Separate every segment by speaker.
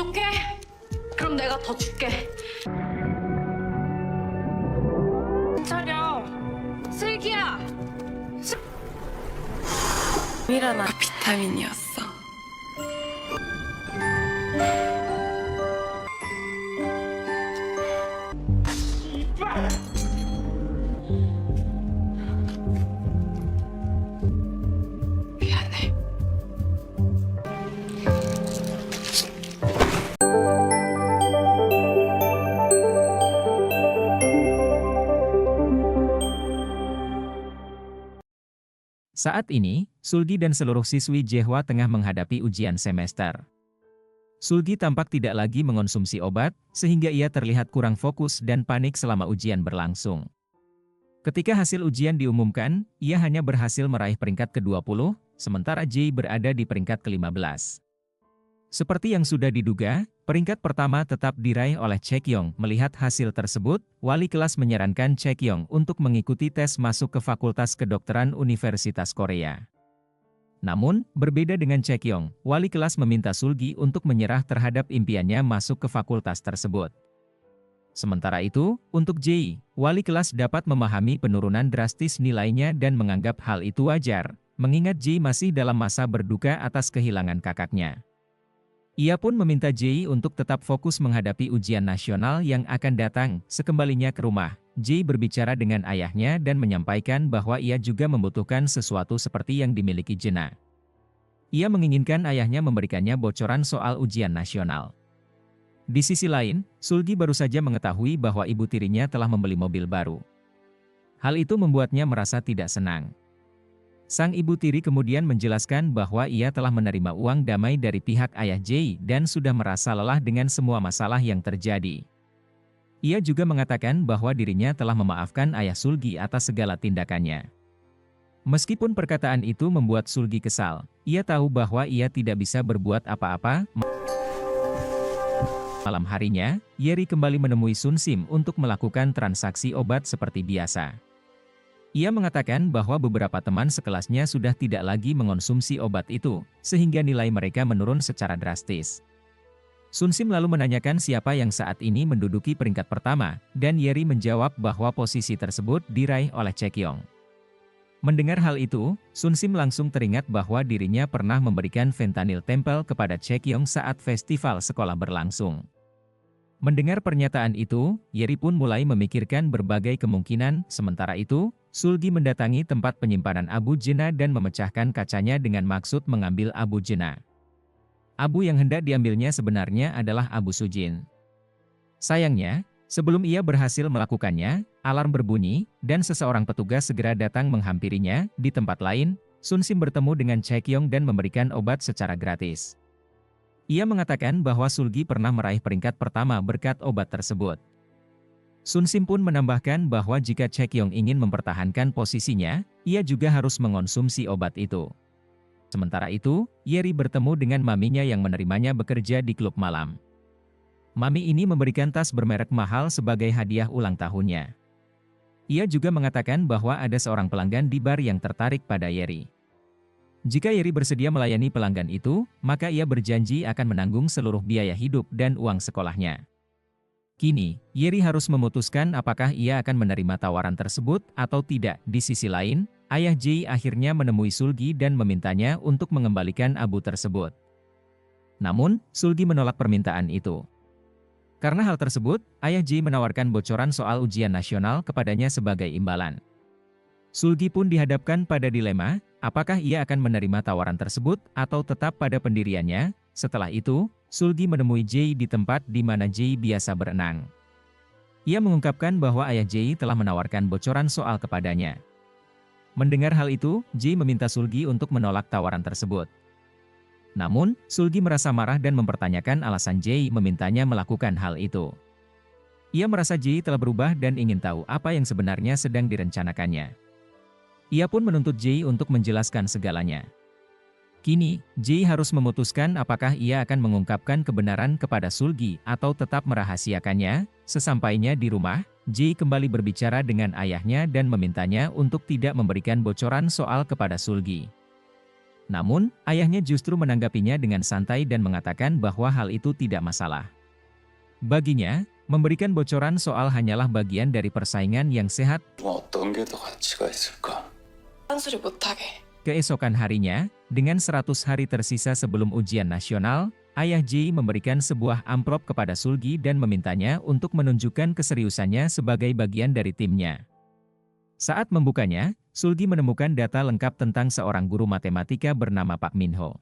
Speaker 1: 부족해? 그럼 내가 더 줄게. 차려. 슬기야.
Speaker 2: 일어나 비타민이었어. 미안해.
Speaker 3: Saat ini, Sulgi dan seluruh siswi Jehwa tengah menghadapi ujian semester. Sulgi tampak tidak lagi mengonsumsi obat, sehingga ia terlihat kurang fokus dan panik selama ujian berlangsung. Ketika hasil ujian diumumkan, ia hanya berhasil meraih peringkat ke-20, sementara Jae berada di peringkat ke-15. Seperti yang sudah diduga, peringkat pertama tetap diraih oleh Chaekyeong. Melihat hasil tersebut, wali kelas menyarankan Chaekyeong untuk mengikuti tes masuk ke Fakultas Kedokteran Universitas Korea. Namun, berbeda dengan Chaekyeong, wali kelas meminta Sulgi untuk menyerah terhadap impiannya masuk ke fakultas tersebut. Sementara itu, untuk Jae, wali kelas dapat memahami penurunan drastis nilainya dan menganggap hal itu wajar, mengingat Jae masih dalam masa berduka atas kehilangan kakaknya. Ia pun meminta Jae untuk tetap fokus menghadapi ujian nasional yang akan datang. Sekembalinya ke rumah, Jae berbicara dengan ayahnya dan menyampaikan bahwa ia juga membutuhkan sesuatu seperti yang dimiliki Jena. Ia menginginkan ayahnya memberikannya bocoran soal ujian nasional. Di sisi lain, Sulgi baru saja mengetahui bahwa ibu tirinya telah membeli mobil baru. Hal itu membuatnya merasa tidak senang. Sang ibu tiri kemudian menjelaskan bahwa ia telah menerima uang damai dari pihak ayah Jae dan sudah merasa lelah dengan semua masalah yang terjadi. Ia juga mengatakan bahwa dirinya telah memaafkan ayah Sulgi atas segala tindakannya. Meskipun perkataan itu membuat Sulgi kesal, ia tahu bahwa ia tidak bisa berbuat apa-apa. Malam harinya, Yeri kembali menemui Sun Sim untuk melakukan transaksi obat seperti biasa. Ia mengatakan bahwa beberapa teman sekelasnya sudah tidak lagi mengonsumsi obat itu, sehingga nilai mereka menurun secara drastis. Sun Sim lalu menanyakan siapa yang saat ini menduduki peringkat pertama, dan Yeri menjawab bahwa posisi tersebut diraih oleh Chaekyeong. Mendengar hal itu, Sun Sim langsung teringat bahwa dirinya pernah memberikan fentanyl tempel kepada Chaekyeong saat festival sekolah berlangsung. Mendengar pernyataan itu, Yeri pun mulai memikirkan berbagai kemungkinan. Sementara itu, Sulgi mendatangi tempat penyimpanan abu jena dan memecahkan kacanya dengan maksud mengambil abu jena. Abu yang hendak diambilnya sebenarnya adalah abu sujin. Sayangnya, sebelum ia berhasil melakukannya, alarm berbunyi, dan seseorang petugas segera datang menghampirinya. Di tempat lain, Sun Sim bertemu dengan Chaekyeong dan memberikan obat secara gratis. Ia mengatakan bahwa Sulgi pernah meraih peringkat pertama berkat obat tersebut. Sun Sim pun menambahkan bahwa jika Chaekyeong ingin mempertahankan posisinya, ia juga harus mengonsumsi obat itu. Sementara itu, Yeri bertemu dengan maminya yang menerimanya bekerja di klub malam. Mami ini memberikan tas bermerek mahal sebagai hadiah ulang tahunnya. Ia juga mengatakan bahwa ada seorang pelanggan di bar yang tertarik pada Yeri. Jika Yeri bersedia melayani pelanggan itu, maka ia berjanji akan menanggung seluruh biaya hidup dan uang sekolahnya. Kini, Yeri harus memutuskan apakah ia akan menerima tawaran tersebut atau tidak. Di sisi lain, ayah Jae akhirnya menemui Sulgi dan memintanya untuk mengembalikan abu tersebut. Namun, Sulgi menolak permintaan itu. Karena hal tersebut, ayah Jae menawarkan bocoran soal ujian nasional kepadanya sebagai imbalan. Sulgi pun dihadapkan pada dilema, apakah ia akan menerima tawaran tersebut atau tetap pada pendiriannya. Setelah itu, Sulgi menemui Jae di tempat di mana Jae biasa berenang. Ia mengungkapkan bahwa ayah Jae telah menawarkan bocoran soal kepadanya. Mendengar hal itu, Jae meminta Sulgi untuk menolak tawaran tersebut. Namun, Sulgi merasa marah dan mempertanyakan alasan Jae memintanya melakukan hal itu. Ia merasa Jae telah berubah dan ingin tahu apa yang sebenarnya sedang direncanakannya. Ia pun menuntut Jae untuk menjelaskan segalanya. Kini, Jae harus memutuskan apakah ia akan mengungkapkan kebenaran kepada Sulgi atau tetap merahasiakannya. Sesampainya di rumah, Jae kembali berbicara dengan ayahnya dan memintanya untuk tidak memberikan bocoran soal kepada Sulgi. Namun, ayahnya justru menanggapinya dengan santai dan mengatakan bahwa hal itu tidak masalah. Baginya, memberikan bocoran soal hanyalah bagian dari persaingan yang sehat.
Speaker 4: 뭐 어떤 게 더 가치가 있을까?
Speaker 2: 딴소리 못하게.
Speaker 3: Keesokan harinya, dengan 100 hari tersisa sebelum ujian nasional, ayah Jae memberikan sebuah amplop kepada Sulgi dan memintanya untuk menunjukkan keseriusannya sebagai bagian dari timnya. Saat membukanya, Sulgi menemukan data lengkap tentang seorang guru matematika bernama Pak Minho.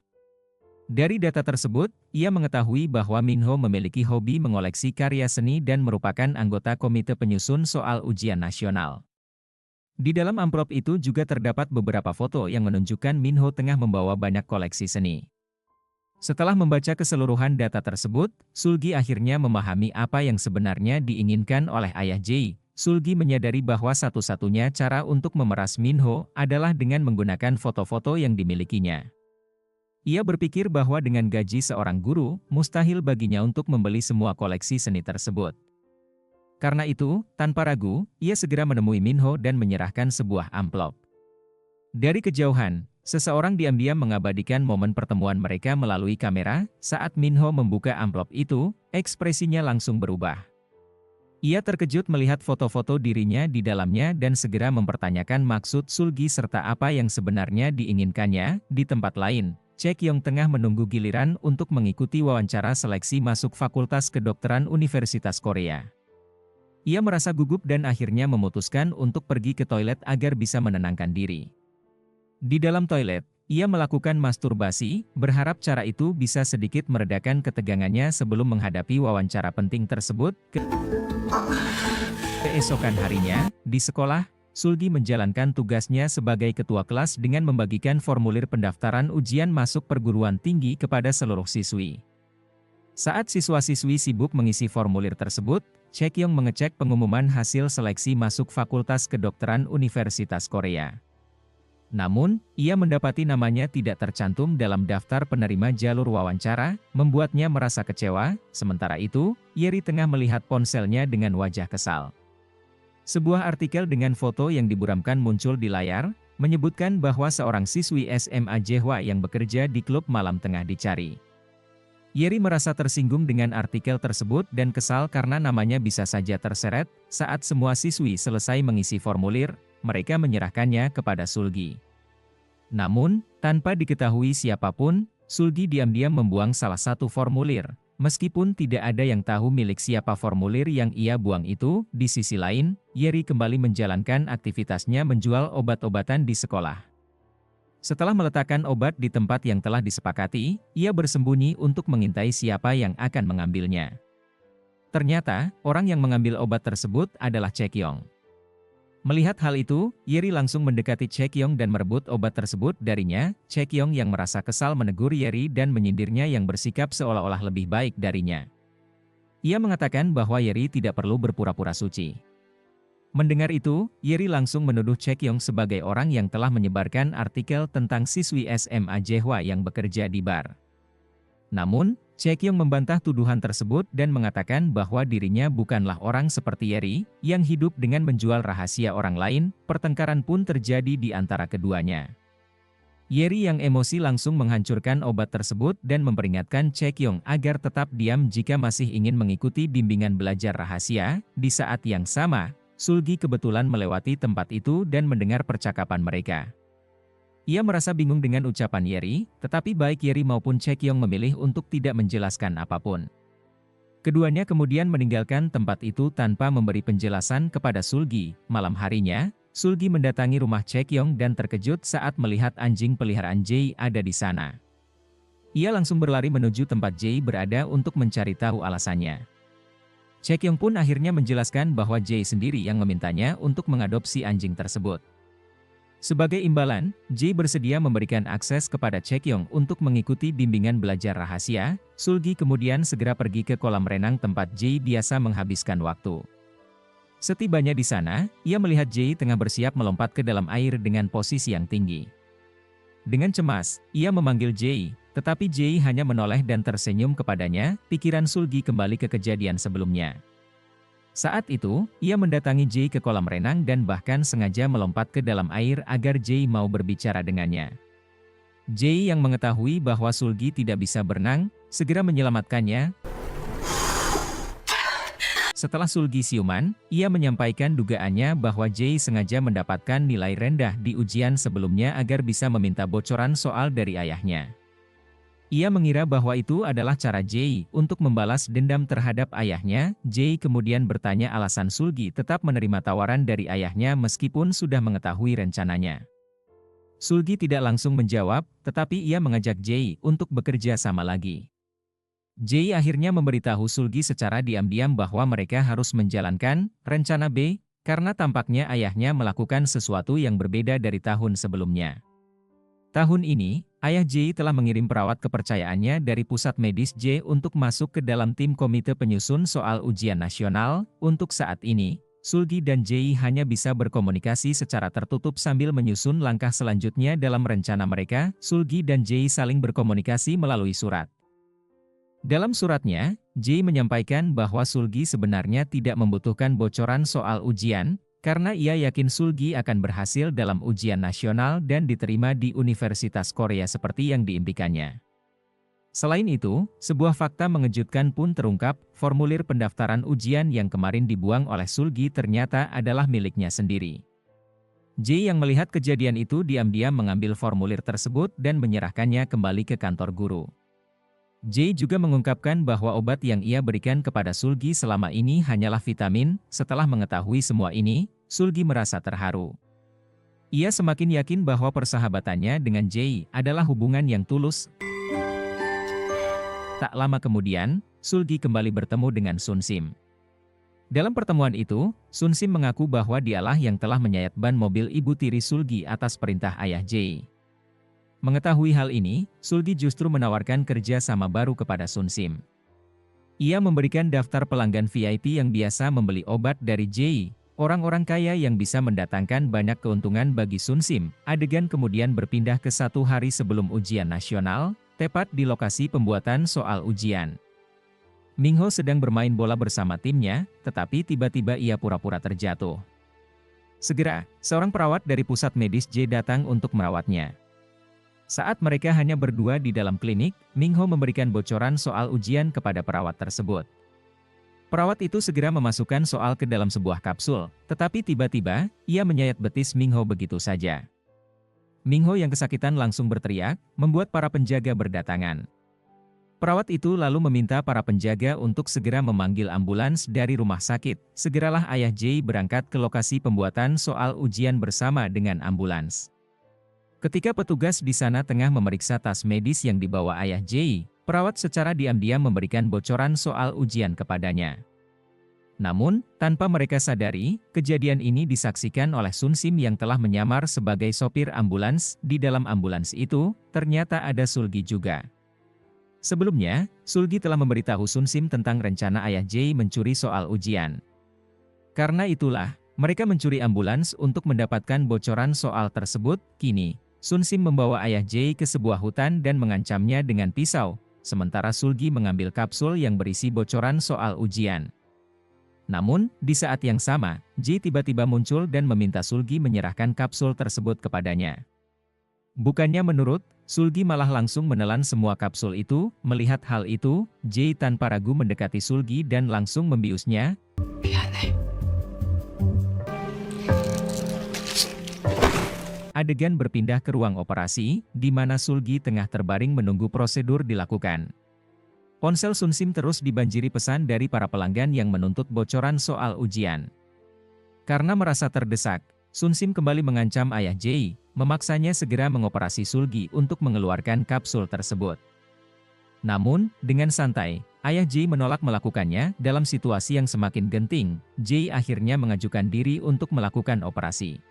Speaker 3: Dari data tersebut, ia mengetahui bahwa Minho memiliki hobi mengoleksi karya seni dan merupakan anggota komite penyusun soal ujian nasional. Di dalam amplop itu juga terdapat beberapa foto yang menunjukkan Minho tengah membawa banyak koleksi seni. Setelah membaca keseluruhan data tersebut, Sulgi akhirnya memahami apa yang sebenarnya diinginkan oleh ayah Jae. Sulgi menyadari bahwa satu-satunya cara untuk memeras Minho adalah dengan menggunakan foto-foto yang dimilikinya. Ia berpikir bahwa dengan gaji seorang guru, mustahil baginya untuk membeli semua koleksi seni tersebut. Karena itu, tanpa ragu, ia segera menemui Minho dan menyerahkan sebuah amplop. Dari kejauhan, seseorang diam-diam mengabadikan momen pertemuan mereka melalui kamera. Saat Minho membuka amplop itu, ekspresinya langsung berubah. Ia terkejut melihat foto-foto dirinya di dalamnya dan segera mempertanyakan maksud Sulgi serta apa yang sebenarnya diinginkannya. Di tempat lain, Chae-kyung tengah menunggu giliran untuk mengikuti wawancara seleksi masuk Fakultas Kedokteran Universitas Korea. Ia merasa gugup dan akhirnya memutuskan untuk pergi ke toilet agar bisa menenangkan diri. Di dalam toilet, ia melakukan masturbasi, berharap cara itu bisa sedikit meredakan ketegangannya sebelum menghadapi wawancara penting tersebut. Keesokan harinya, di sekolah, Sulgi menjalankan tugasnya sebagai ketua kelas dengan membagikan formulir pendaftaran ujian masuk perguruan tinggi kepada seluruh siswi. Saat siswa-siswi sibuk mengisi formulir tersebut, Chae-kyung mengecek pengumuman hasil seleksi masuk Fakultas Kedokteran Universitas Korea. Namun, ia mendapati namanya tidak tercantum dalam daftar penerima jalur wawancara, membuatnya merasa kecewa. Sementara itu, Yeri tengah melihat ponselnya dengan wajah kesal. Sebuah artikel dengan foto yang diburamkan muncul di layar, menyebutkan bahwa seorang siswi SMA Jehwa yang bekerja di klub malam tengah dicari. Yeri merasa tersinggung dengan artikel tersebut dan kesal karena namanya bisa saja terseret. Saat semua siswi selesai mengisi formulir, mereka menyerahkannya kepada Sulgi. Namun, tanpa diketahui siapapun, Sulgi diam-diam membuang salah satu formulir. Meskipun tidak ada yang tahu milik siapa formulir yang ia buang itu, di sisi lain, Yeri kembali menjalankan aktivitasnya menjual obat-obatan di sekolah. Setelah meletakkan obat di tempat yang telah disepakati, ia bersembunyi untuk mengintai siapa yang akan mengambilnya. Ternyata, orang yang mengambil obat tersebut adalah Chae-kyung. Melihat hal itu, Yeri langsung mendekati Chae-kyung dan merebut obat tersebut darinya. Chae-kyung yang merasa kesal menegur Yeri dan menyindirnya yang bersikap seolah-olah lebih baik darinya. Ia mengatakan bahwa Yeri tidak perlu berpura-pura suci. Mendengar itu, Yeri langsung menuduh Chae-kyung sebagai orang yang telah menyebarkan artikel tentang siswi SMA Jehwa yang bekerja di bar. Namun, Chae-kyung membantah tuduhan tersebut dan mengatakan bahwa dirinya bukanlah orang seperti Yeri, yang hidup dengan menjual rahasia orang lain. Pertengkaran pun terjadi di antara keduanya. Yeri yang emosi langsung menghancurkan obat tersebut dan memperingatkan Chae-kyung agar tetap diam jika masih ingin mengikuti bimbingan belajar rahasia. Di saat yang sama, Sulgi kebetulan melewati tempat itu dan mendengar percakapan mereka. Ia merasa bingung dengan ucapan Yeri, tetapi baik Yeri maupun Chae-kyung memilih untuk tidak menjelaskan apapun. Keduanya kemudian meninggalkan tempat itu tanpa memberi penjelasan kepada Sulgi. Malam harinya, Sulgi mendatangi rumah Chae-kyung dan terkejut saat melihat anjing peliharaan Jae ada di sana. Ia langsung berlari menuju tempat Jae berada untuk mencari tahu alasannya. Chae-kyung pun akhirnya menjelaskan bahwa Jae sendiri yang memintanya untuk mengadopsi anjing tersebut. Sebagai imbalan, Jae bersedia memberikan akses kepada Chae-kyung untuk mengikuti bimbingan belajar rahasia. Sulgi kemudian segera pergi ke kolam renang tempat Jae biasa menghabiskan waktu. Setibanya di sana, ia melihat Jae tengah bersiap melompat ke dalam air dengan posisi yang tinggi. Dengan cemas, ia memanggil Jae, tetapi Jae hanya menoleh dan tersenyum kepadanya. Pikiran Sulgi kembali ke kejadian sebelumnya. Saat itu, ia mendatangi Jae ke kolam renang dan bahkan sengaja melompat ke dalam air agar Jae mau berbicara dengannya. Jae yang mengetahui bahwa Sulgi tidak bisa berenang, segera menyelamatkannya. Setelah Sulgi siuman, ia menyampaikan dugaannya bahwa Jae sengaja mendapatkan nilai rendah di ujian sebelumnya agar bisa meminta bocoran soal dari ayahnya. Ia mengira bahwa itu adalah cara Jae untuk membalas dendam terhadap ayahnya. Jae kemudian bertanya alasan Sulgi tetap menerima tawaran dari ayahnya meskipun sudah mengetahui rencananya. Sulgi tidak langsung menjawab, tetapi ia mengajak Jae untuk bekerja sama lagi. Jae akhirnya memberitahu Sulgi secara diam-diam bahwa mereka harus menjalankan rencana B, karena tampaknya ayahnya melakukan sesuatu yang berbeda dari tahun sebelumnya. Tahun ini, ayah Jae telah mengirim perawat kepercayaannya dari pusat medis Jae untuk masuk ke dalam tim komite penyusun soal ujian nasional. Untuk saat ini, Sulgi dan Jae hanya bisa berkomunikasi secara tertutup sambil menyusun langkah selanjutnya dalam rencana mereka. Sulgi dan Jae saling berkomunikasi melalui surat. Dalam suratnya, Jae menyampaikan bahwa Sulgi sebenarnya tidak membutuhkan bocoran soal ujian, karena ia yakin Sulgi akan berhasil dalam ujian nasional dan diterima di Universitas Korea seperti yang diimpikannya. Selain itu, sebuah fakta mengejutkan pun terungkap, formulir pendaftaran ujian yang kemarin dibuang oleh Sulgi ternyata adalah miliknya sendiri. Jae yang melihat kejadian itu diam-diam mengambil formulir tersebut dan menyerahkannya kembali ke kantor guru. Jae juga mengungkapkan bahwa obat yang ia berikan kepada Sulgi selama ini hanyalah vitamin. Setelah mengetahui semua ini, Sulgi merasa terharu. Ia semakin yakin bahwa persahabatannya dengan Jae adalah hubungan yang tulus. Tak lama kemudian, Sulgi kembali bertemu dengan Sun Sim. Dalam pertemuan itu, Sun Sim mengaku bahwa dialah yang telah menyayat ban mobil ibu tiri Sulgi atas perintah ayah Jae. Mengetahui hal ini, Sulgi justru menawarkan kerja sama baru kepada Sun Sim. Ia memberikan daftar pelanggan VIP yang biasa membeli obat dari Jae, orang-orang kaya yang bisa mendatangkan banyak keuntungan bagi Sun Sim. Adegan kemudian berpindah ke 1 hari sebelum ujian nasional, tepat di lokasi pembuatan soal ujian. Mingho sedang bermain bola bersama timnya, tetapi tiba-tiba ia pura-pura terjatuh. Segera, seorang perawat dari pusat medis Jae datang untuk merawatnya. Saat mereka hanya berdua di dalam klinik, Mingho memberikan bocoran soal ujian kepada perawat tersebut. Perawat itu segera memasukkan soal ke dalam sebuah kapsul, tetapi tiba-tiba, ia menyayat betis Mingho begitu saja. Mingho yang kesakitan langsung berteriak, membuat para penjaga berdatangan. Perawat itu lalu meminta para penjaga untuk segera memanggil ambulans dari rumah sakit. Segeralah ayah Jae berangkat ke lokasi pembuatan soal ujian bersama dengan ambulans. Ketika petugas di sana tengah memeriksa tas medis yang dibawa ayah Jae, perawat secara diam-diam memberikan bocoran soal ujian kepadanya. Namun, tanpa mereka sadari, kejadian ini disaksikan oleh Sun Sim yang telah menyamar sebagai sopir ambulans. Di dalam ambulans itu, ternyata ada Sulgi juga. Sebelumnya, Sulgi telah memberitahu Sun Sim tentang rencana ayah Jae mencuri soal ujian. Karena itulah, mereka mencuri ambulans untuk mendapatkan bocoran soal tersebut. Kini, Sun Sim membawa ayah Jae ke sebuah hutan dan mengancamnya dengan pisau, sementara Sulgi mengambil kapsul yang berisi bocoran soal ujian. Namun, di saat yang sama, Jae tiba-tiba muncul dan meminta Sulgi menyerahkan kapsul tersebut kepadanya. Bukannya menurut, Sulgi malah langsung menelan semua kapsul itu. Melihat hal itu, Jae tanpa ragu mendekati Sulgi dan langsung membiusnya.
Speaker 2: 미안해.
Speaker 3: Adegan berpindah ke ruang operasi, di mana Sulgi tengah terbaring menunggu prosedur dilakukan. Ponsel Sun Sim terus dibanjiri pesan dari para pelanggan yang menuntut bocoran soal ujian. Karena merasa terdesak, Sun Sim kembali mengancam ayah Jae, memaksanya segera mengoperasi Sulgi untuk mengeluarkan kapsul tersebut. Namun, dengan santai, ayah Jae menolak melakukannya. Dalam situasi yang semakin genting, Jae akhirnya mengajukan diri untuk melakukan operasi.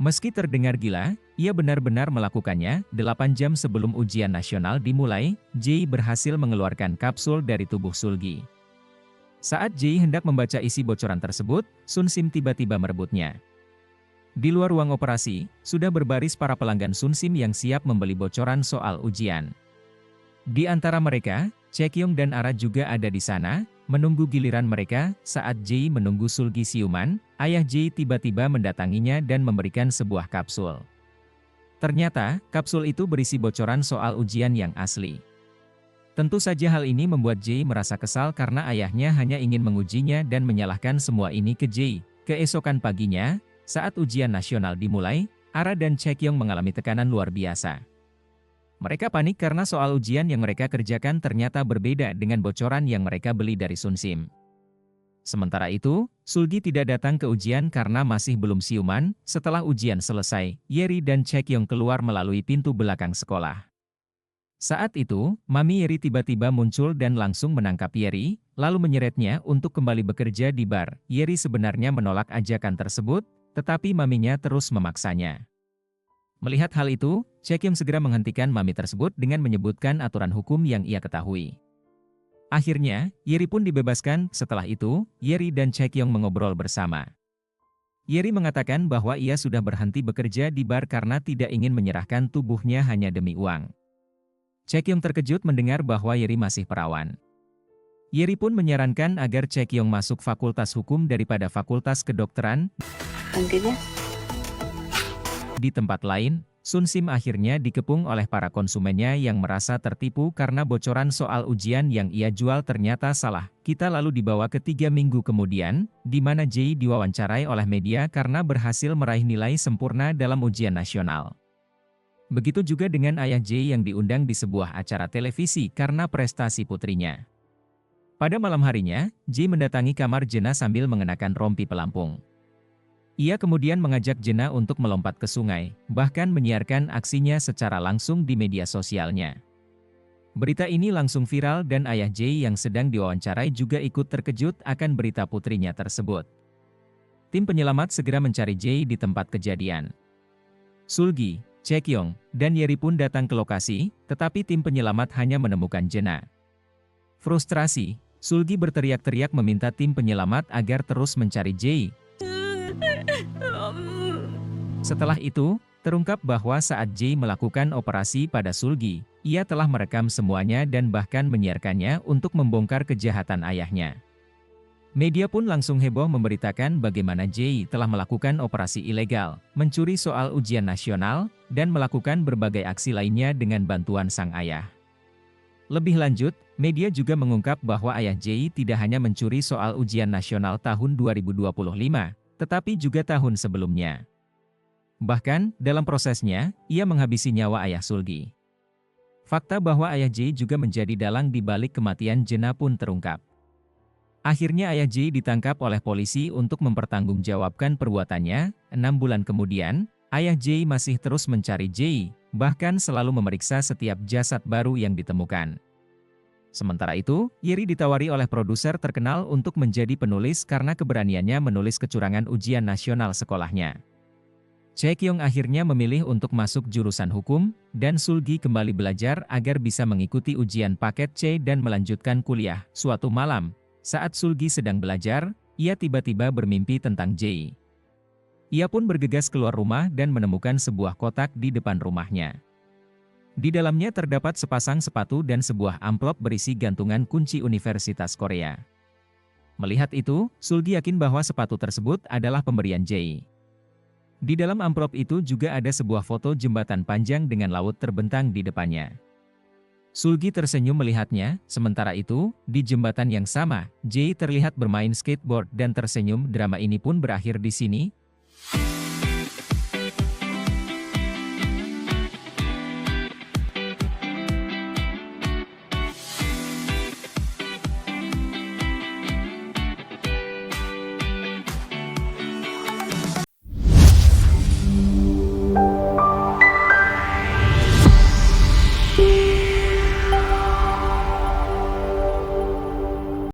Speaker 3: Meski terdengar gila, ia benar-benar melakukannya. 8 jam sebelum ujian nasional dimulai, Jae berhasil mengeluarkan kapsul dari tubuh Sulgi. Saat Jae hendak membaca isi bocoran tersebut, Sun Sim tiba-tiba merebutnya. Di luar ruang operasi, sudah berbaris para pelanggan Sun Sim yang siap membeli bocoran soal ujian. Di antara mereka, Chaekyong dan Ara juga ada di sana, menunggu giliran mereka. Saat Jae menunggu Sulgi siuman, ayah Jae tiba-tiba mendatanginya dan memberikan sebuah kapsul. Ternyata, kapsul itu berisi bocoran soal ujian yang asli. Tentu saja hal ini membuat Jae merasa kesal karena ayahnya hanya ingin mengujinya dan menyalahkan semua ini ke Jae. Keesokan paginya, saat ujian nasional dimulai, Ara dan Chaekyong mengalami tekanan luar biasa. Mereka panik karena soal ujian yang mereka kerjakan ternyata berbeda dengan bocoran yang mereka beli dari Sunsim. Sementara itu, Sulgi tidak datang ke ujian karena masih belum siuman. Setelah ujian selesai, Yeri dan Chaekyong keluar melalui pintu belakang sekolah. Saat itu, Mami Yeri tiba-tiba muncul dan langsung menangkap Yeri, lalu menyeretnya untuk kembali bekerja di bar. Yeri sebenarnya menolak ajakan tersebut, tetapi maminya terus memaksanya. Melihat hal itu, Chaekyong segera menghentikan mami tersebut dengan menyebutkan aturan hukum yang ia ketahui. Akhirnya, Yeri pun dibebaskan. Setelah itu, Yeri dan Chaekyong mengobrol bersama. Yeri mengatakan bahwa ia sudah berhenti bekerja di bar karena tidak ingin menyerahkan tubuhnya hanya demi uang. Chaekyong terkejut mendengar bahwa Yeri masih perawan. Yeri pun menyarankan agar Chaekyong masuk fakultas hukum daripada fakultas kedokteran. Di tempat lain, Sunsim akhirnya dikepung oleh para konsumennya yang merasa tertipu karena bocoran soal ujian yang ia jual ternyata salah. Kita lalu dibawa ke 3 minggu kemudian, di mana Jae diwawancarai oleh media karena berhasil meraih nilai sempurna dalam ujian nasional. Begitu juga dengan ayah Jae yang diundang di sebuah acara televisi karena prestasi putrinya. Pada malam harinya, Jae mendatangi kamar Jena sambil mengenakan rompi pelampung. Ia kemudian mengajak Jena untuk melompat ke sungai, bahkan menyiarkan aksinya secara langsung di media sosialnya. Berita ini langsung viral dan ayah Jae yang sedang diwawancarai juga ikut terkejut akan berita putrinya tersebut. Tim penyelamat segera mencari Jae di tempat kejadian. Sulgi, Chaekyong, dan Yeri pun datang ke lokasi, tetapi tim penyelamat hanya menemukan Jena. Frustrasi, Sulgi berteriak-teriak meminta tim penyelamat agar terus mencari Jae. Setelah itu, terungkap bahwa saat Jae melakukan operasi pada Sulgi, ia telah merekam semuanya dan bahkan menyiarkannya untuk membongkar kejahatan ayahnya. Media pun langsung heboh memberitakan bagaimana Jae telah melakukan operasi ilegal, mencuri soal ujian nasional, dan melakukan berbagai aksi lainnya dengan bantuan sang ayah. Lebih lanjut, media juga mengungkap bahwa ayah Jae tidak hanya mencuri soal ujian nasional tahun 2025, tetapi juga tahun sebelumnya. Bahkan, dalam prosesnya, ia menghabisi nyawa ayah Sulgi. Fakta bahwa ayah Jae juga menjadi dalang di balik kematian Jena pun terungkap. Akhirnya ayah Jae ditangkap oleh polisi untuk mempertanggungjawabkan perbuatannya. 6 bulan kemudian, ayah Jae masih terus mencari Jae, bahkan selalu memeriksa setiap jasad baru yang ditemukan. Sementara itu, Yeri ditawari oleh produser terkenal untuk menjadi penulis karena keberaniannya menulis kecurangan ujian nasional sekolahnya. Chaekyong akhirnya memilih untuk masuk jurusan hukum, dan Sulgi kembali belajar agar bisa mengikuti ujian paket C dan melanjutkan kuliah. Suatu malam, saat Sulgi sedang belajar, ia tiba-tiba bermimpi tentang Jae. Ia pun bergegas keluar rumah dan menemukan sebuah kotak di depan rumahnya. Di dalamnya terdapat sepasang sepatu dan sebuah amplop berisi gantungan kunci Universitas Korea. Melihat itu, Sulgi yakin bahwa sepatu tersebut adalah pemberian Jae. Di dalam amplop itu juga ada sebuah foto jembatan panjang dengan laut terbentang di depannya. Sulgi tersenyum melihatnya, sementara itu, di jembatan yang sama, Jae terlihat bermain skateboard dan tersenyum. Drama ini pun berakhir di sini.